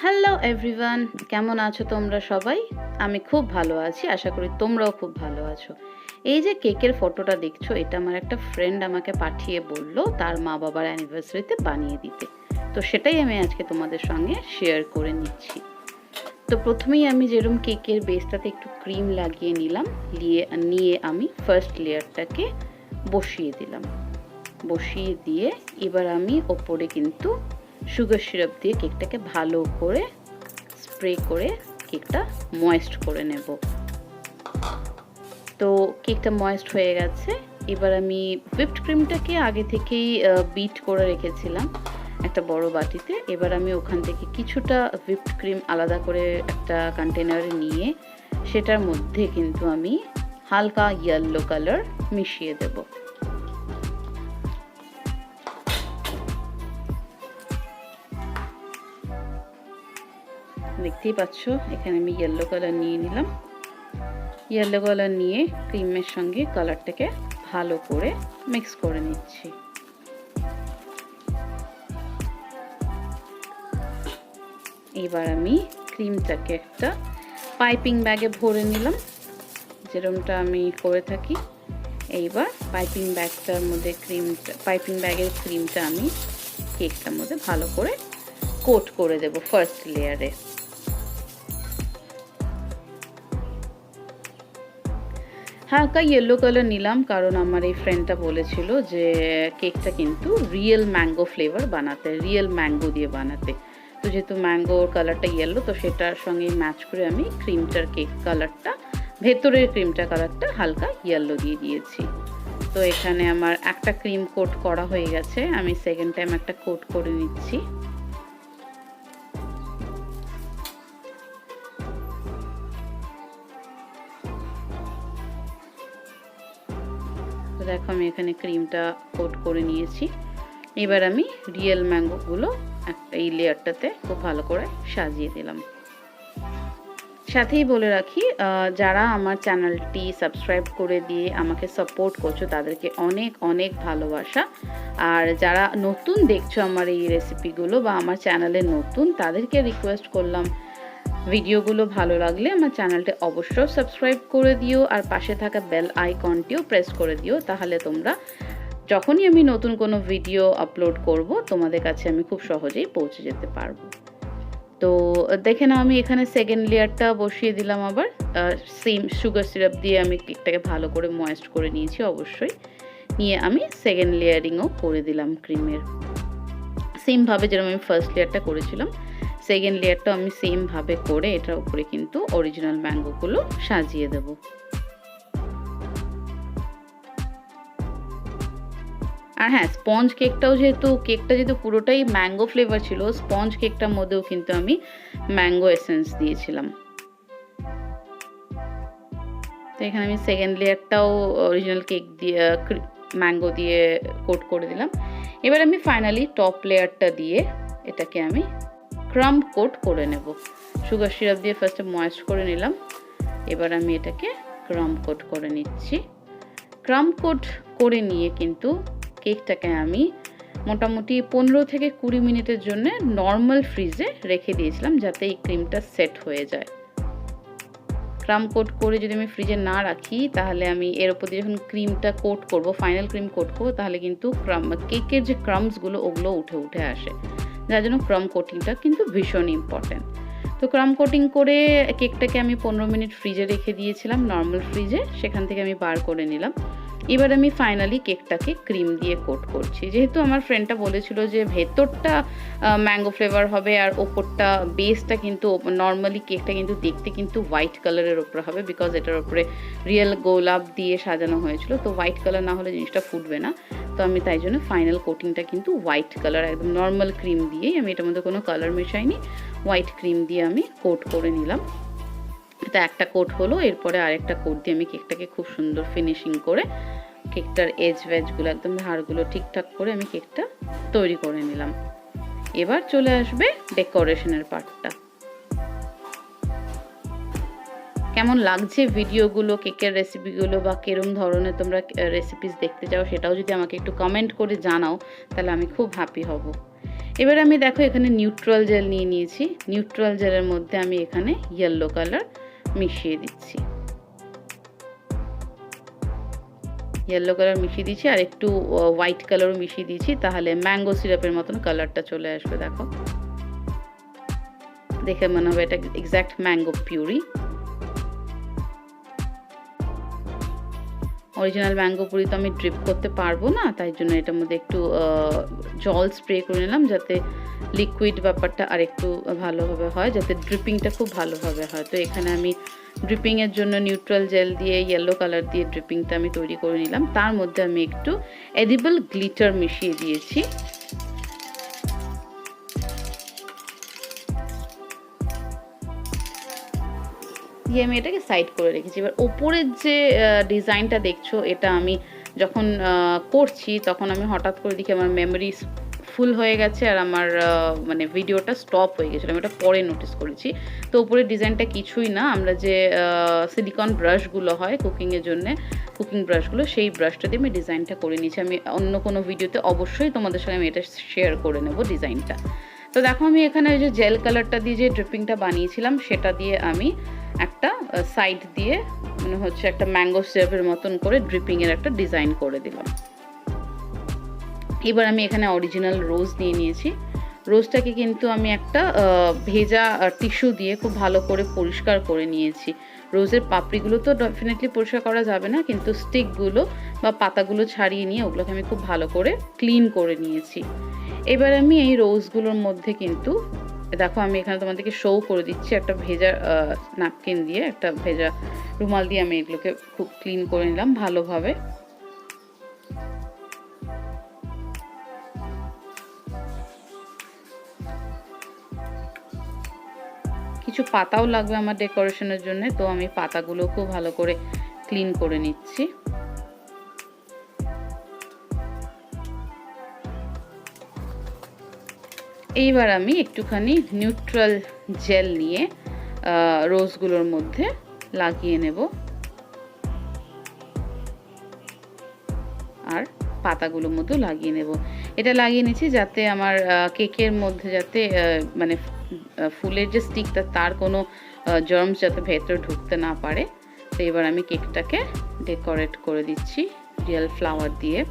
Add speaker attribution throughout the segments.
Speaker 1: Hello everyone, কেমন আছো তোমরা সবাই? আমি খুব ভালো আছি, আশা করি তোমরাও খুব ভালো আছো। এই যে কেকের ফটোটা দেখছো, এটা আমার একটা ফ্রেন্ড আমাকে পাঠিয়ে বললো তার মা বাবার অ্যানিভার্সারিতে বানিয়ে দিতে। তো সেটাই আমি আজকে তোমাদের সঙ্গে শেয়ার করে নিচ্ছি। তো প্রথমেই আমি যেরকম কেকের বেসটাতে একটু ক্রিম লাগিয়ে নিলাম, নিয়ে আমি ফার্স্ট লেয়ারটাকে বসিয়ে দিলাম। বসিয়ে দিয়ে এবার আমি ওপরে কিন্তু সুগার সিরাপ দিয়ে কেকটাকে ভালো করে স্প্রে করে কেকটা ময়েস্ট করে নেব। তো কেকটা ময়েস্ট হয়ে গেছে। এবার আমি হুইপড ক্রিমটাকে আগে থেকেই বিট করে রেখেছিলাম একটা বড় বাটিতে। এবার আমি ওখান থেকে কিছুটা হুইপড ক্রিম আলাদা করে একটা কন্টেনারে নিয়ে সেটার মধ্যে কিন্তু আমি হালকা ইয়েলো কালার মিশিয়ে দেব। দেখতেই পাচ্ছ এখানে আমি ইয়েলো কালার নিয়ে নিলাম। ইয়েলো কালার নিয়ে ক্রিমের সঙ্গে কালারটাকে ভালো করে মিক্স করে নিচ্ছি। এবার আমি ক্রিমটাকে একটা পাইপিং ব্যাগে ভরে নিলাম, যেরকমটা আমি করে থাকি। এইবার পাইপিং ব্যাগটার মধ্যে পাইপিং ব্যাগের ক্রিমটা আমি কেকটার মধ্যে ভালো করে কোট করে দেব ফার্স্ট লেয়ারে। হালকা ইয়েলো কালার নিলাম কারণ আমার এই ফ্রেন্ডটা বলেছিল যে কেকটা কিন্তু রিয়েল ম্যাঙ্গো ফ্লেভার বানাতে, রিয়েল ম্যাঙ্গো দিয়ে বানাতে। তো যেহেতু ম্যাঙ্গোর কালারটা ইয়েলো, তো সেটার সঙ্গে ম্যাচ করে আমি ক্রিমটার কেক কালারটা, ভেতরের ক্রিমটার কালারটা হালকা ইয়েলো দিয়ে দিয়েছি। তো এখানে আমার একটা ক্রিম কোট করা হয়ে গেছে, আমি সেকেন্ড টাইম একটা কোট করে নিচ্ছি। দেখো আমি এখানে ক্রিমটা কোট করে নিয়েছি। এবার আমি রিয়েল ম্যাঙ্গোগুলো একটা এই লেয়ারটাতে খুব ভালো করে সাজিয়ে দিলাম। সাথেই বলে রাখি, যারা আমার চ্যানেলটি সাবস্ক্রাইব করে দিয়ে আমাকে সাপোর্ট করছো তাদেরকে অনেক অনেক ভালোবাসা। আর যারা নতুন দেখছো আমার এই রেসিপিগুলো বা আমার চ্যানেলে নতুন, তাদেরকে রিকোয়েস্ট করলাম ভিডিওগুলো ভালো লাগলে আমার চ্যানেলটি অবশ্যই সাবস্ক্রাইব করে দিও আর পাশে থাকা বেল আইকনটিও প্রেস করে দিও। তাহলে তোমরা যখনই আমি নতুন কোনো ভিডিও আপলোড করব তোমাদের কাছে আমি খুব সহজেই পৌঁছে যেতে পারবো। তো দেখে নাও আমি এখানে সেকেন্ড লেয়ারটা বসিয়ে দিলাম। আবার সেম সুগার সিরাপ দিয়ে আমি কেকটাকে ভালো করে ময়েস্ট করে নিয়েছি অবশ্যই। নিয়ে আমি সেকেন্ড লেয়ারিংও করে দিলাম ক্রিমের, সেমভাবে যেরকম আমি ফার্স্ট লেয়ারটা করেছিলাম সেকেন্ড লেয়ারটা আমি সেমভাবে করে এটার উপরে কিন্তু অরিজিনাল ম্যাঙ্গোগুলো সাজিয়ে দেব। আর হ্যাঁ, স্পঞ্জ কেকটাও কেকটা যেহেতু পুরোটাই ম্যাঙ্গো ফ্লেভার ছিল, স্পঞ্জ কেকটার মধ্যেও কিন্তু আমি ম্যাঙ্গো এসেন্স দিয়েছিলাম। তো এখানে আমি সেকেন্ড লেয়ারটাও অরিজিনাল কেক দিয়ে ম্যাঙ্গো দিয়ে কোট করে দিলাম। এবার আমি ফাইনালি টপ লেয়ারটা দিয়ে এটাকে আমি ক্রাম কোট করে নেব। সুগার সিরাপ দিয়ে ফার্স্টে ময়েস্ট করে নিলাম, এবার আমি এটাকে ক্রাম কোট করে নিচ্ছি। ক্রাম কোট করে নিয়ে কিন্তু কেকটাকে আমি মোটামুটি 15 থেকে 20 মিনিটের জন্য নর্মাল ফ্রিজে রেখে দিয়েছিলাম, যাতে এই ক্রিমটা সেট হয়ে যায়। ক্রাম কোট করে যদি আমি ফ্রিজে না রাখি তাহলে আমি এর উপর দিয়ে যখন ক্রিমটা কোট করব, ফাইনাল ক্রিম কোট করবো, তাহলে কিন্তু কেকের যে ক্রামসগুলো ওগুলো উঠে আসে, যার জন্য ক্রাম কোটিংটা কিন্তু ভীষণ ইম্পর্ট্যান্ট। তো ক্রাম কোটিং করে কেকটাকে আমি 15 মিনিট ফ্রিজে রেখে দিয়েছিলাম নর্মাল ফ্রিজে, সেখান থেকে আমি বার করে নিলাম। এবার আমি ফাইনালি কেকটাকে ক্রিম দিয়ে কোট করছি। যেহেতু আমার ফ্রেন্ডটা বলেছিল যে ভেতরটা ম্যাঙ্গো ফ্লেভার হবে আর ওপরটা বেসটা কিন্তু নর্মালি কেকটা কিন্তু দেখতে কিন্তু হোয়াইট কালারের ওপরে হবে, বিকজ এটার ওপরে রিয়েল গোলাপ দিয়ে সাজানো হয়েছিল। তো হোয়াইট কালার না হলে জিনিসটা ফুটবে না। তো আমি তাই জন্য ফাইনাল কোটিংটা কিন্তু হোয়াইট কালার, একদম নর্মাল ক্রিম দিয়েই, আমি এটার মধ্যে কোনো কালার মেশাইনি, হোয়াইট ক্রিম দিয়ে আমি কোট করে নিলাম। এটা একটা কোট হলো, এরপরে আরেকটা কোট দিয়ে আমি কেকটাকে খুব সুন্দর ফিনিশিং করে কেকটার এজ ভেজগুলো একদম ধারগুলো ঠিকঠাক করে আমি কেকটা তৈরি করে নিলাম। এবার চলে আসবে ডেকোরেশনের পার্টটা। কেমন লাগছে ভিডিওগুলো, কেকের রেসিপিগুলো, বা কিরম ধরনের তোমরা রেসিপিস দেখতে চাও সেটাও যদি আমাকে একটু কমেন্ট করে জানাও তাহলে আমি খুব হ্যাপি হব। এবার আমি দেখো এখানে নিউট্রাল জেল নিয়ে নিয়েছি। নিউট্রাল জেলের মধ্যে আমি এখানে ইয়েলো কালার মিশিয়ে দিচ্ছি। ইয়েলো কালার মিশিয়ে দিয়েছি আর একটু হোয়াইট কালারও মিশিয়ে দিয়েছি, তাহলে ম্যাঙ্গো সিরাপের মতন কালারটা চলে আসবে। দেখো দেখে মনে হবে এটা exact mango puree. Original mango Puri তো আমি ড্রিপ করতে পারবো না, তাই জন্য এটার মধ্যে একটু জল স্প্রে করে নিলাম, যাতে লিকুইড ব্যাপারটা আর একটু ভালোভাবে হয়, যাতে ড্রিপিংটা খুব ভালোভাবে হয়। তো এখানে আমি ড্রিপিংয়ের জন্য নিউট্রাল জেল দিয়ে ইয়েলো কালার দিয়ে ড্রিপিংটা আমি তৈরি করে নিলাম। তার মধ্যে আমি একটু এডিবল গ্লিটার মিশিয়ে দিয়েছি। দিয়ে আমি এটাকে সাইড করে রেখেছি। এবার ওপরের যে ডিজাইনটা দেখছো, এটা আমি যখন করছি তখন আমি হঠাৎ করে দেখি আমার মেমোরি ফুল হয়ে গেছে আর আমার মানে ভিডিওটা স্টপ হয়ে গেছিলো। আমি এটা পরে নোটিস করেছি। তো উপরের ডিজাইনটা কিছুই না, আমরা যে সিলিকন ব্রাশগুলো হয় কুকিংয়ের জন্যে, কুকিং ব্রাশগুলো, সেই ব্রাশটা দিয়ে আমি ডিজাইনটা করে নিয়েছি। আমি অন্য কোনো ভিডিওতে অবশ্যই তোমাদের সঙ্গে আমি এটা শেয়ার করে নেব ডিজাইনটা। তো দেখো আমি এখানে ওই যে জেল কালারটা দিয়ে যে ড্রিপিংটা বানিয়েছিলাম, সেটা দিয়ে আমি একটা সাইড দিয়ে মনে হচ্ছে একটা ম্যাঙ্গো সিরাপের মতন করে ড্রিপিংয়ের একটা ডিজাইন করে দিলাম। এবার আমি এখানে অরিজিনাল রোজ নিয়ে নিয়েছি। রোজটাকে কিন্তু আমি একটা ভেজা টিস্যু দিয়ে খুব ভালো করে পরিষ্কার করে নিয়েছি। রোজের পাপড়িগুলো তো ডেফিনেটলি পরিষ্কার করা যাবে না, কিন্তু স্টিকগুলো বা পাতাগুলো ছাড়িয়ে নিয়ে ওগুলোকে আমি খুব ভালো করে ক্লিন করে নিয়েছি। এবার আমি এই রোজগুলোর মধ্যে কিন্তু দেখো আমি এখানে তোমাদেরকে শো করে দিচ্ছি, একটা ভেজা ন্যাপকিন দিয়ে, একটা ভেজা রুমাল দিয়ে আমি এগুলোকে খুব ক্লিন করে নিলাম ভালোভাবে। কিছু পাতাও লাগবে আমার ডেকোরেশনের জন্য, তো আমি পাতাগুলো খুব ভালো করে ক্লিন করে নিচ্ছি। এইবার আমি একটুখানি নিউট্রাল জেল নিয়ে রোজগুলোর মধ্যে লাগিয়ে নেব আর পাতাগুলোর মধ্যে লাগিয়ে নেব। এটা লাগিয়ে নিচ্ছি যাতে আমার কেকের মধ্যে যাতে মানে ফুলের যে স্টিকটা তার কোনো জার্মস যাতে ভেতরে ঢুকতে না পারে। তো এবার আমি কেকটাকে ডেকোরেট করে দিচ্ছি রিয়েল ফ্লাওয়ার দিয়ে।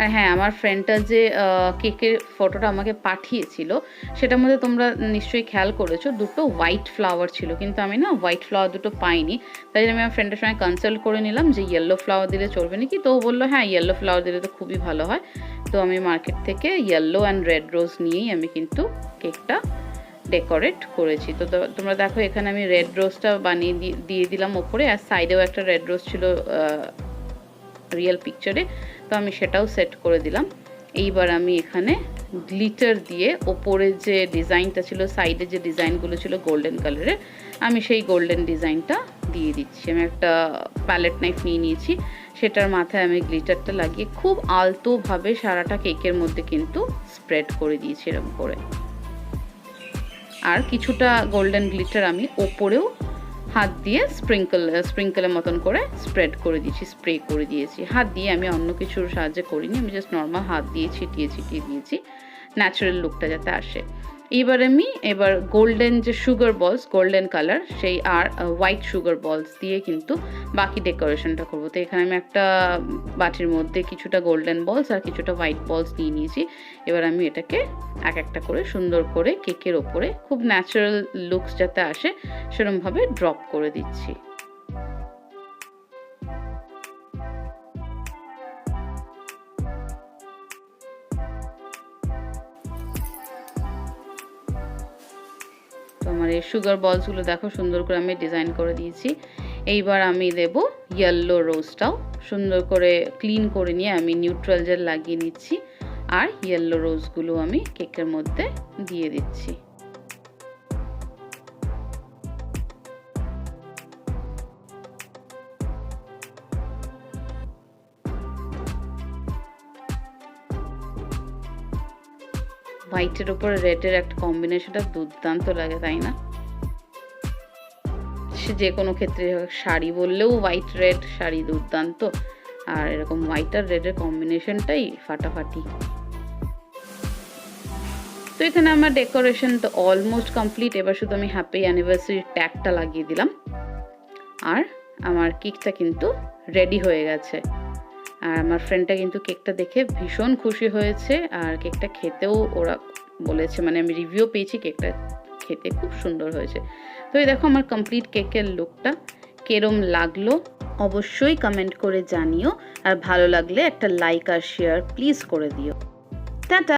Speaker 1: আর হ্যাঁ, আমার ফ্রেন্ডটা যে কেকের ফটোটা আমাকে পাঠিয়েছিল, সেটার মধ্যে তোমরা নিশ্চয়ই খেয়াল করেছো দুটো হোয়াইট ফ্লাওয়ার ছিল, কিন্তু আমি না হোয়াইট ফ্লাওয়ার দুটো পাইনি। তাই জন্য আমি আমার ফ্রেন্ডের সঙ্গে কনসাল্ট করে নিলাম যে ইয়েলো ফ্লাওয়ার দিলে চলবে নাকি। তো ও বললো হ্যাঁ, ইয়েলো ফ্লাওয়ার দিলে তো খুবই ভালো হয়। তো আমি মার্কেট থেকে ইয়েলো অ্যান্ড রেড রোজ নিয়েই আমি কিন্তু কেকটা ডেকোরেট করেছি। তো তোমরা দেখো এখানে আমি রেড রোজটা বানিয়ে দিয়ে দিলাম ওপরে, আর সাইডেও একটা রেড রোজ ছিল রিয়েল পিকচারে, তো আমি সেটাও সেট করে দিলাম। এইবার আমি এখানে গ্লিটার দিয়ে ওপরে যে ডিজাইনটা ছিল, সাইডে যে ডিজাইনগুলো ছিল গোল্ডেন কালারের, আমি সেই গোল্ডেন ডিজাইনটা দিয়ে দিচ্ছি। আমি একটা প্যালেট নাইফ নিয়ে নিয়েছি, সেটার মাথায় আমি গ্লিটারটা লাগিয়ে খুব আলতোভাবে সারাটা কেকের মধ্যে কিন্তু স্প্রেড করে দিয়েছি এরকম করে। আর কিছুটা গোল্ডেন গ্লিটার আমি ওপরেও হাত দিয়ে স্প্রিঙ্কলের মতন করে স্প্রেড করে দিয়েছি, স্প্রে করে দিয়েছি। হাত দিয়ে আমি অন্য কিছুর সাহায্যে করিনি, আমি জাস্ট নর্মাল হাত দিয়ে ছিটিয়ে দিয়েছি, ন্যাচারাল লুকটা যাতে আসে। এবার গোল্ডেন যে সুগার বলস, গোল্ডেন কালার, সেই আর হোয়াইট সুগার বলস দিয়ে কিন্তু বাকি ডেকোরেশনটা করবো। তো এখানে আমি একটা বাটির মধ্যে কিছুটা গোল্ডেন বলস আর কিছুটা হোয়াইট বলস নিয়ে নিয়েছি। এবার আমি এটাকে এক একটা করে সুন্দর করে কেকের ওপরে খুব ন্যাচারাল লুকস যাতে আসে সেরকমভাবে ড্রপ করে দিচ্ছি। তো আমার এই সুগার বলসগুলো দেখো সুন্দর করে আমি ডিজাইন করে দিয়েছি। এইবার আমি দেব ইয়েলো রোজটাও সুন্দর করে ক্লিন করে নিয়ে আমি নিউট্রাল জেল লাগিয়ে নিচ্ছি, আর ইয়েলো রোজগুলো আমি কেকের মধ্যে দিয়ে দিচ্ছি। হোয়াইটের উপর রেডের একটা কম্বিনেশনটা দুর্দান্ত লাগে, তাই না? যে কোনো ক্ষেত্রে শাড়ি বললেও হোয়াইট রেড শাড়ি দুর্দান্ত, আর এরকম হোয়াইট আর রেডের কম্বিনেশনটাই ফাটাফাটি। তো এখানে আমার ডেকোরেশন তো অলমোস্ট কমপ্লিট। এবার শুধু আমি হ্যাপি অ্যানিভার্সারি ট্যাগটা লাগিয়ে দিলাম, আর আমার কেকটা কিন্তু রেডি হয়ে গেছে। আর আমার ফ্রেন্ডটা কিন্তু কেকটা দেখে ভীষণ খুশি হয়েছে, আর কেকটা খেতেও ওরা বলেছে, মানে আমি রিভিউ পেয়েছি কেকটা খেতে খুব সুন্দর হয়েছে। তো এই দেখো আমার কমপ্লিট কেকের লুকটা কেরম লাগলো অবশ্যই কমেন্ট করে জানিও, আর ভালো লাগলে একটা লাইক আর শেয়ার প্লিজ করে দিও। টাটা।